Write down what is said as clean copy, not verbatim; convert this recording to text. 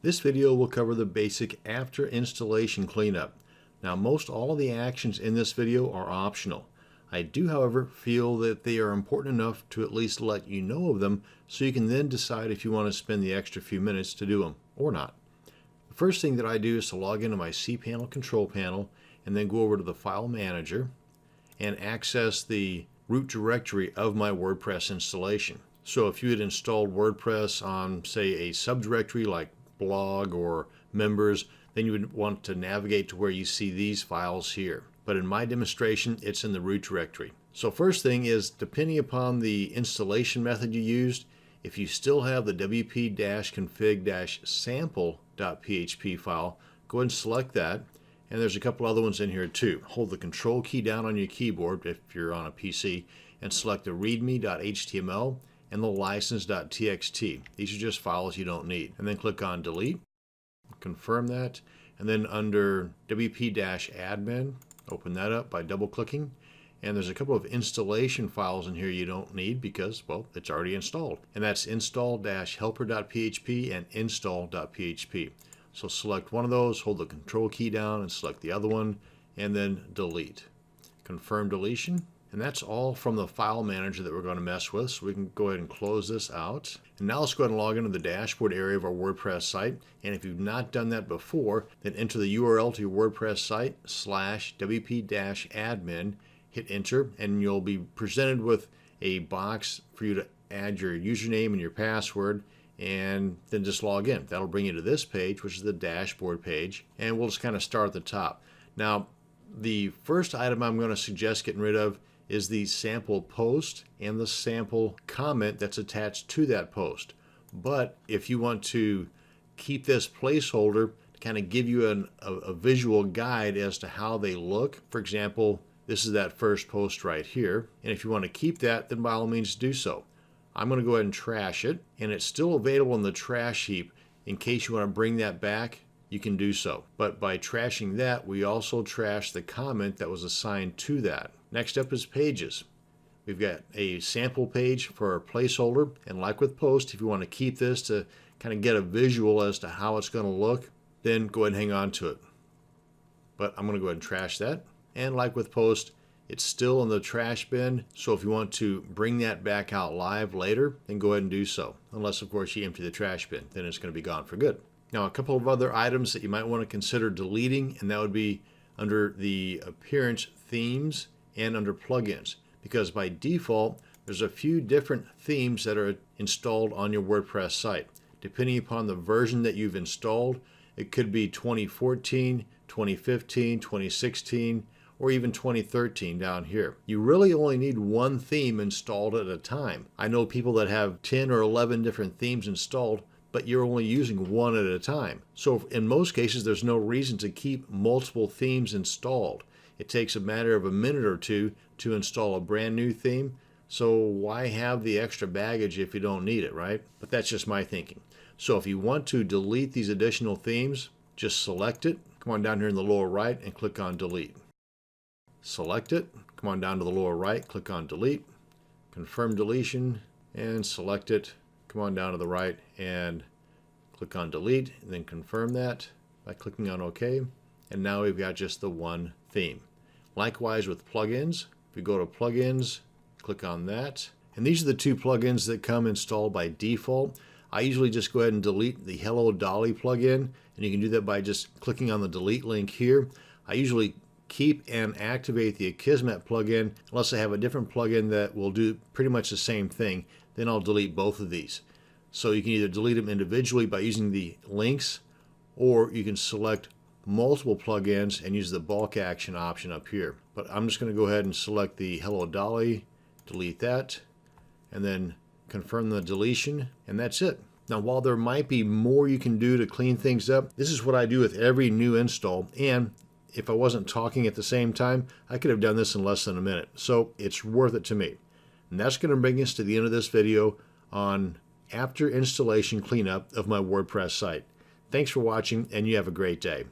This video will cover the basic after installation cleanup. Now, most all of the actions in this video are optional. I do, however, feel that they are important enough to at least let you know of them so you can then decide if you want to spend the extra few minutes to do them or not. The first thing that I do is to log into my cPanel control panel and then go over to the File Manager and access the root directory of my WordPress installation. So if you had installed WordPress on, say, a subdirectory like blog or members, then you would want to navigate to where you see these files here. But in my demonstration, it's in the root directory. So first thing is, depending upon the installation method you used, if you still have the wp-config-sample.php file, go ahead and select that. And there's a couple other ones in here too. Hold the control key down on your keyboard if you're on a PC and select the readme.html and the license.txt. These are just files you don't need. And then click on delete, confirm that, and then under wp-admin, open that up by double clicking. And there's a couple of installation files in here you don't need because, well, it's already installed. And that's install-helper.php and install.php. So select one of those, hold the control key down and select the other one, and then delete. Confirm deletion. And that's all from the file manager that we're going to mess with. So we can go ahead and close this out. And now let's go ahead and log into the dashboard area of our WordPress site. And if you've not done that before, then enter the URL to your WordPress site /wp-admin, hit enter, and you'll be presented with a box for you to add your username and your password, and then just log in. That'll bring you to this page, which is the dashboard page, and we'll just kind of start at the top. Now, the first item I'm going to suggest getting rid of is the sample post and the sample comment that's attached to that post. But if you want to keep this placeholder to kind of give you a visual guide as to how they look, for example, this is that first post right here, and if you want to keep that, then by all means do so. I'm going to go ahead and trash it, and it's still available in the trash heap. In case you want to bring that back, you can do so. But by trashing that, we also trash the comment that was assigned to that. Next up is pages. We've got a sample page for our placeholder, and like with post, if you want to keep this to kind of get a visual as to how it's going to look, then go ahead and hang on to it. But I'm going to go ahead and trash that. And like with post, it's still in the trash bin, so if you want to bring that back out live later, then go ahead and do so. Unless, of course, you empty the trash bin, then it's going to be gone for good. Now, a couple of other items that you might want to consider deleting, and that would be under the appearance themes and under plugins, because by default, there's a few different themes that are installed on your WordPress site. Depending upon the version that you've installed, it could be 2014, 2015, 2016, or even 2013 down here. You really only need one theme installed at a time. I know people that have 10 or 11 different themes installed, but you're only using one at a time. So in most cases, there's no reason to keep multiple themes installed. It takes a matter of a minute or two to install a brand new theme. So why have the extra baggage if you don't need it, right? But that's just my thinking. So if you want to delete these additional themes, just select it. Come on down here in the lower right and click on delete. Select it, come on down to the lower right, click on delete, confirm deletion, and select it, come on down to the right and click on delete, and then confirm that by clicking on OK, and now we've got just the one theme. Likewise with plugins, if we go to plugins, click on that, and these are the two plugins that come installed by default. I usually just go ahead and delete the Hello Dolly plugin, and you can do that by just clicking on the delete link here. I usually keep and activate the Akismet plugin unless I have a different plugin that will do pretty much the same thing. Then I'll delete both of these. So you can either delete them individually by using the links, or you can select multiple plugins and use the bulk action option up here. But I'm just going to go ahead and select the Hello Dolly, delete that, and then confirm the deletion, and that's it. Now, while there might be more you can do to clean things up, this is what I do with every new install, and if I wasn't talking at the same time, I could have done this in less than a minute. So it's worth it to me. And that's going to bring us to the end of this video on after installation cleanup of my WordPress site. Thanks for watching, and you have a great day.